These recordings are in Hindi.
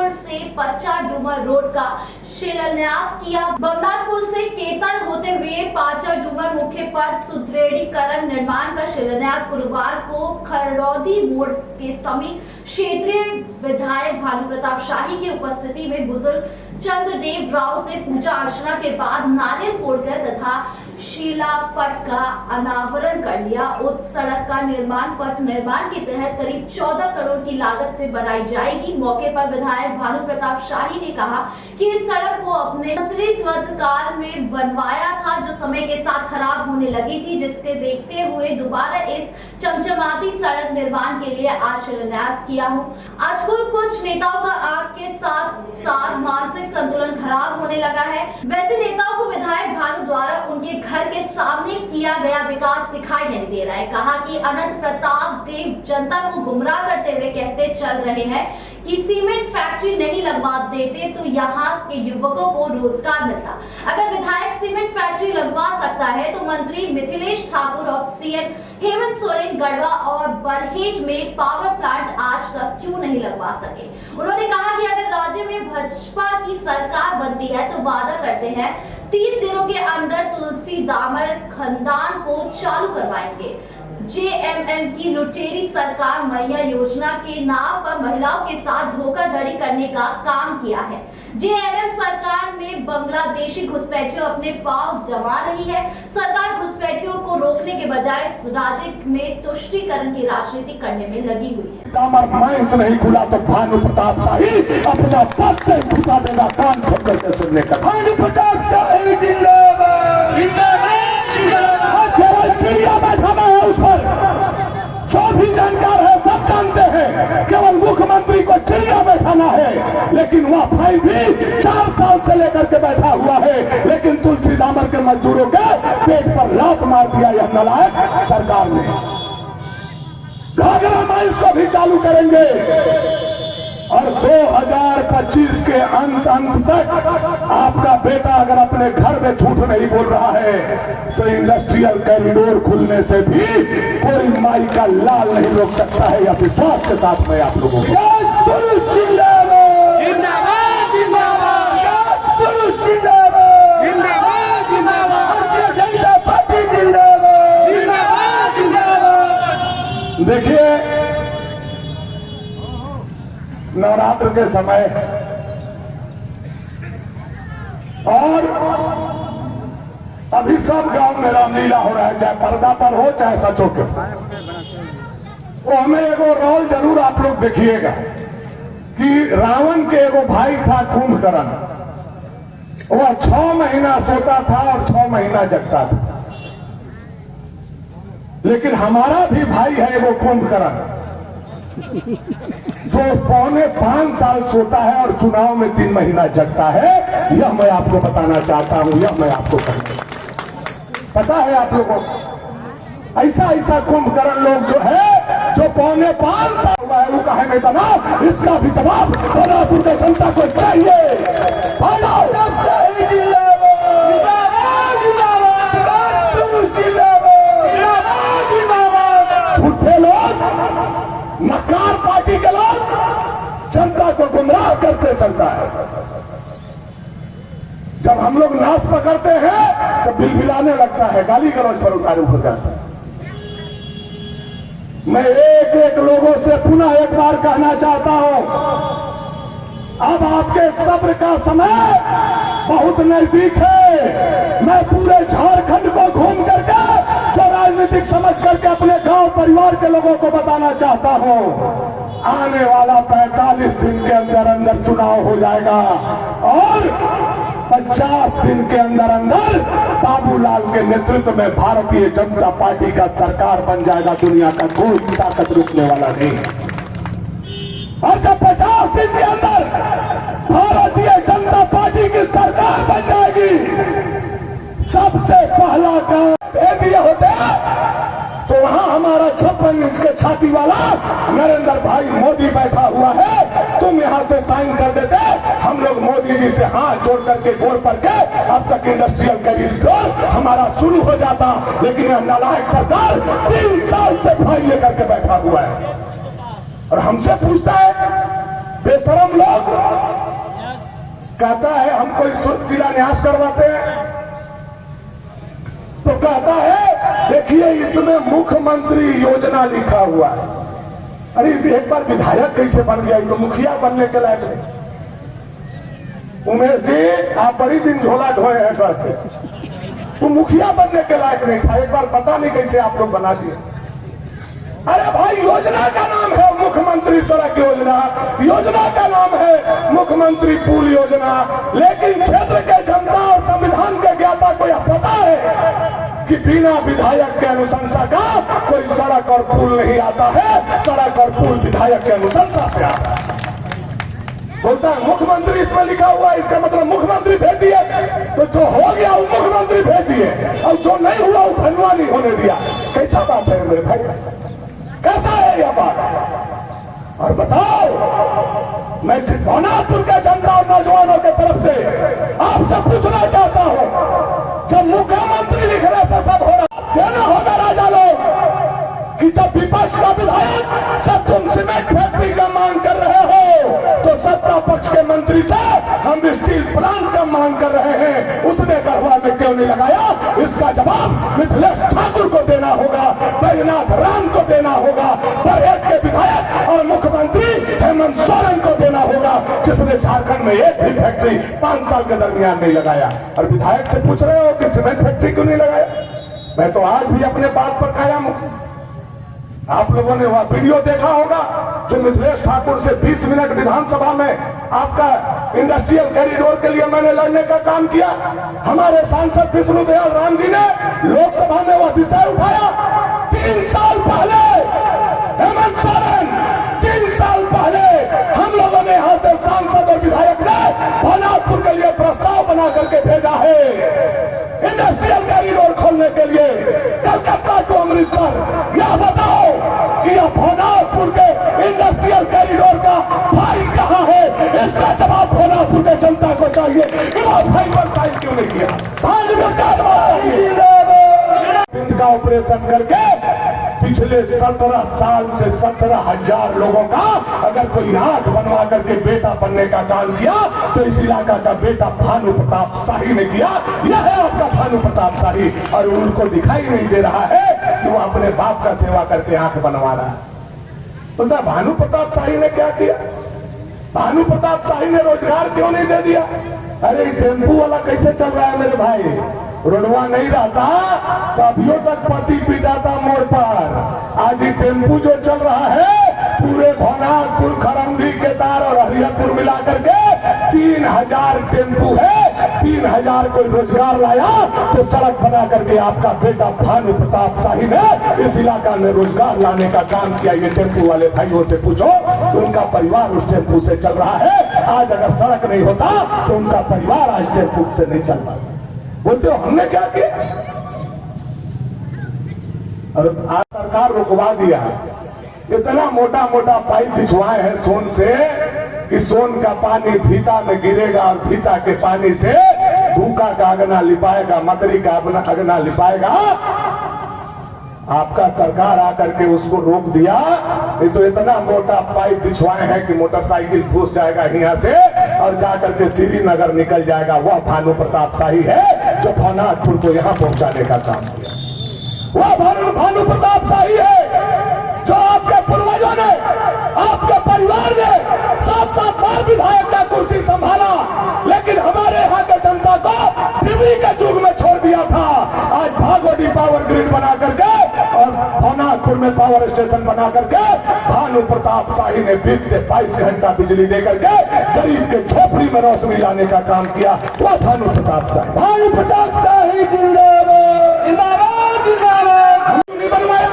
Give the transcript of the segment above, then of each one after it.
पुल से पच्चा डूमर रोड का शिलान्यास किया। बमनाथपुर से केतन होते हुए पाचा डूमर मुख्य पथ सुदृढ़ीकरण निर्माण का शिलान्यास गुरुवार को खरौदी मोड़ के समीप क्षेत्रीय विधायक भानु प्रताप शाही की उपस्थिति में बुजुर्ग चंद्रदेव राउत ने पूजा अर्चना के बाद नारियल फोड़कर तथा शिलापट का अनावरण कर लिया। उस सड़क का निर्माण पथ निर्माण के तहत करीब 14 करोड़ की लागत से बनाई जाएगी। मौके पर विधायक भानु प्रताप शाही ने कहा कि इस सड़क को अपने मंत्रित्व काल में बनवाया था, जो समय के साथ खराब होने लगी थी, जिसके देखते हुए दोबारा इस चमचमाती सड़क निर्माण के लिए आज शिलान्यास किया हूँ। आज कुछ नेताओं का आग के साथ साथ मानसिक संतुलन खराब होने लगा है। वैसे नेताओं को विधायक भानु द्वारा उनके घर के सामने किया गया विकास दिखाई नहीं दे रहा है। कहा कि अनंत प्रताप देव जनता को गुमराह करते हुए कहते चल रहे हैं कि सीमेंट फैक्ट्री नहीं लगवा देते तो यहाँ के युवकों को रोजगार मिलता। अगर विधायक सीमेंट फैक्ट्री लगवा सकता है तो मंत्री मिथिलेश ठाकुर और सीएम हेमंत सोरेन गढ़वा और बरहेट में पावर प्लांट आज तक क्यों नहीं लगवा सके। उन्होंने कहा कि अगर राज्य में भाजपा की सरकार बनती है तो वादा करते हैं 30 दिनों के अंदर तुलसी दामर खदान को चालू करवाएंगे। जेएमएम की लुटेरी सरकार मैया योजना के नाम पर महिलाओं के साथ धोखाधड़ी करने का काम किया है। जेएमएम सरकार में बांग्लादेशी घुसपैठियों अपने पांव जमा रही है। सरकार घुसपैठियों को रोकने के बजाय राज्य में तुष्टीकरण की राजनीति करने में लगी हुई है। दामर नहीं खुला तो भानु प्रताप शाही अपना पद से झुका देगा, कान खोल करके सुनने का। भानु प्रताप शाही जिंदाबाद जिंदाबाद जिंदाबाद। केवल चिड़िया बैठा है उस पर, जो भी जानकार है सब जानते हैं, केवल मुख्यमंत्री को चिड़िया बैठाना है। लेकिन वह फाइल भी 4 साल से लेकर के बैठा हुआ है, लेकिन तुलसी दामर के मजदूरों के पेट पर लात मार दिया यह नालायक सरकार ने। घाघरा माइंस को भी चालू करेंगे और 2025 के अंत तक आपका बेटा अगर अपने घर में झूठ नहीं बोल रहा है तो इंडस्ट्रियल कॉरिडोर खुलने से भी कोई माई का लाल नहीं रोक सकता है। या विश्वास के साथ मैं आप लोगों को देखिए, नवरात्र के समय और अभी सब गांव में रामलीला हो रहा है, चाहे पर्दा पर हो चाहे सचो के। वो हमें एगो रोल जरूर आप लोग देखिएगा कि रावण के एगो भाई था कुंभकर्ण, वह 6 महीना सोता था और 6 महीना जगता था। लेकिन हमारा भी भाई है एगो कुंभकर्ण जो 5.25 साल सोता है और चुनाव में 3 महीना जगता है। यह मैं आपको बताना चाहता हूं, यह मैं आपको कहूंगा। पता है आप लोगों को ऐसा कुंभकर्ण लोग जो है जो 5.25 साल हुआ है वो कहे नहीं बना, इसका भी जवाब बलरामपुर की जनता को चाहिए। झूठे लोग, नकार पार्टी के लोग जनता को गुमराह करते चलता है। जब हम लोग नाश पकड़ते हैं तो बिलबिलाने लगता है, गाली गलौज पर उतारू हो जाता है। मैं एक लोगों से पुनः एक बार कहना चाहता हूं, अब आपके सब्र का समय बहुत नजदीक है। मैं पूरे झारखंड को घूम करके जो राजनीतिक समझ करके अपने गांव परिवार के लोगों को बताना चाहता हूं, आने वाला 45 दिन के अंदर अंदर चुनाव हो जाएगा और 50 दिन के अंदर अंदर बाबूलाल के नेतृत्व में भारतीय जनता पार्टी का सरकार बन जाएगा। दुनिया का कोई ताकत रुकने वाला नहीं। और जब 50 दिन के अंदर भारतीय जनता पार्टी की सरकार बन जाएगी, सबसे पहला काम दे दिए होते तो वहां हमारा 56 इंच के छाती वाला नरेंद्र भाई मोदी बैठा हुआ है, तुम यहां से साइन कर देते, हम लोग मोदी जी से हाथ जोड़ करके गोड़ पर के अब तक इंडस्ट्रियल कॉरिडोर हमारा शुरू हो जाता। लेकिन यह नालायक सरकार 3 साल से फाइल लेकर के बैठा हुआ है और हमसे पूछता है बेशरम लोग कहता है हम कोई शिलान्यास करवाते हैं तो कहता है देखिए इसमें मुख्यमंत्री योजना लिखा हुआ है। अरे एक बार विधायक कैसे बन गया, तो मुखिया बनने के लायक नहीं। उमेश जी आप बड़ी दिन झोला ढोए हैं करके, तो मुखिया बनने के लायक नहीं था। एक बार पता नहीं कैसे आप लोग बना दिए। अरे भाई योजना का नाम है मुख्यमंत्री सड़क योजना, योजना का नाम है मुख्यमंत्री पुल योजना, लेकिन क्षेत्र के जनता और संविधान के ज्ञाता को यह पता है कि बिना विधायक के अनुशंसा का कोई सड़क और पुल नहीं आता है। सड़क और पुल विधायक के अनुशंसा से आता है। बोलता है मुख्यमंत्री इसमें लिखा हुआ है, इसका मतलब मुख्यमंत्री भेज दिए, तो जो हो गया वो मुख्यमंत्री भेज दिए और जो नहीं हुआ वो धनवा नहीं होने दिया। कैसा बात है मेरे भाई, कैसा है यह बात? और बताओ, मैं चितौनापुर के जनता और नौजवानों के तरफ से आपसे पूछना चाहता हूं, जब मुख्यमंत्री लिखने से सब हो रहा, देना होगा राजा लोग कि जब विपक्ष का विधायक सब तुम सीमेंट फैक्ट्री का मांग कर रहे हो तो सत्ता पक्ष के मंत्री से हम स्टील प्लांट का मांग कर रहे हैं, उसने गढ़वा में क्यों नहीं लगाया? इसका जवाब मिथिलेश ठाकुर को देना होगा, बैजनाथ राम को देना होगा, बरहेट के विधायक और मुख्यमंत्री हेमंत सोरेन को देना होगा, जिसने झारखंड में एक भी फैक्ट्री 5 साल के दरमियान नहीं लगाया। और विधायक से पूछ रहे हो कि सीमेंट फैक्ट्री क्यों नहीं लगाया? मैं तो आज भी अपने बात पर कायम हूं। आप लोगों ने वह वीडियो देखा होगा जो मिथिलेश ठाकुर से 20 मिनट विधानसभा में आपका इंडस्ट्रियल कॉरिडोर के लिए मैंने लड़ने का काम किया। हमारे सांसद विष्णुदयाल राम जी ने लोकसभा में वह विषय उठाया। 3 साल पहले हेमंत सोरेन, 3 साल पहले हम लोगों ने यहां से सांसद और विधायक ने भोलापुर के लिए प्रस्ताव बना करके भेजा है इंडस्ट्रियल कॉरिडोर खोलने के लिए कलकत्ता टू अमृतसर। यह बताओ कि यह भोलापुर के इंडस्ट्रियल कॉरिडोर का फाइल कहां है? इसका जवाब भोलापुर के जनता को चाहिए कि वह फाइल पर साइन क्यों नहीं किया? फाइल में क्या जवाब चाहिए? का ऑपरेशन करके पिछले 17 साल से 17,000 लोगों का अगर कोई आंख बनवा करके बेटा बनने का काम किया तो इस इलाका का बेटा भानु प्रताप शाही ने किया। यह है आपका भानु प्रताप शाही, और उनको दिखाई नहीं दे रहा है कि वो अपने बाप का सेवा करके आंख बनवा रहा है। बोलता भानु प्रताप शाही ने क्या किया? भानु प्रताप शाही ने रोजगार क्यों नहीं दे दिया? अरे टेम्पू वाला कैसे चल रहा है मेरे भाई? रोडवा नहीं रहता तो अभियों तक पति पिटाता मोड़ पर। आज ही टेम्पू जो चल रहा है पूरे भोनापुर, खरमदी, केदार और हरिहरपुर मिला करके 3000 टेम्पू है। 3000 कोई रोजगार लाया तो सड़क बना करके आपका बेटा भानु प्रताप शाही ने इस इलाका में रोजगार लाने का काम किया। ये टेम्पू वाले भाइयों से पूछो तो उनका परिवार उस टेम्पू से चल रहा है। आज अगर सड़क नहीं होता तो उनका परिवार आज टेम्पू से नहीं चल पाता। बोलते हो हमने क्या किया? और आज सरकार रुकवा दिया। इतना मोटा मोटा पाइप बिछवाए हैं सोन से कि सोन का पानी भीता में गिरेगा और भीता के पानी से भूखा का अगना लिपाएगा, मकड़ी का अगना लिपाएगा। आपका सरकार आकर के उसको रोक दिया। ये तो इतना मोटा पाइप बिछवाए हैं कि मोटरसाइकिल घुस जाएगा यहाँ से और जाकर के श्रीनगर निकल जाएगा। वह भानु प्रताप शाही है जो भोनापुर को यहाँ पहुंचाने का काम किया। वह भानु प्रताप शाही है जो आपके पूर्वजों ने, आपके परिवार ने 7-7 बार विधायक का कुर्सी संभाला, लेकिन हमारे यहाँ के जनता को टीवी के युग में छोड़ दिया था। आज भागवती पावर ग्रिड बना करके और भोनापुर में पावर स्टेशन बना करके भानु प्रताप शाही ने 20 से 22 घंटा बिजली दे करके गरीब के झोपड़ी में रोशनी लाने का काम किया। वह भानु प्रताप शाही। भानु प्रताप शाही जिंदाबाद, जिंदाबाद, जिंदाबाद। हम नहीं बनवाया।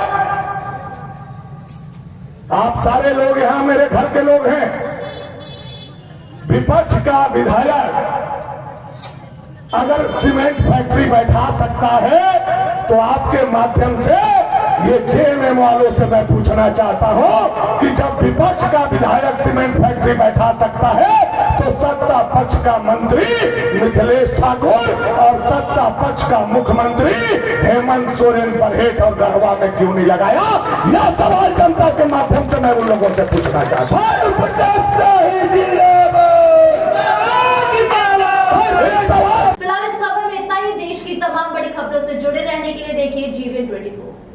आप सारे लोग यहां मेरे घर के लोग हैं। विपक्ष का विधायक अगर सीमेंट फैक्ट्री बैठा सकता है तो आपके माध्यम से ये जेएमएम वालों से मैं पूछना चाहता हूं कि जब विपक्ष का विधायक सीमेंट फैक्ट्री बैठा सकता है तो सत्ता पक्ष का मंत्री मिथिलेश ठाकुर और सत्ता पक्ष का मुख्यमंत्री हेमंत सोरेन बरहेट और गढ़वा में क्यों नहीं लगाया? यह सवाल जनता के माध्यम से मैं उन लोगों से पूछना चाहता हूं। के लिए देखिए जीवन 24।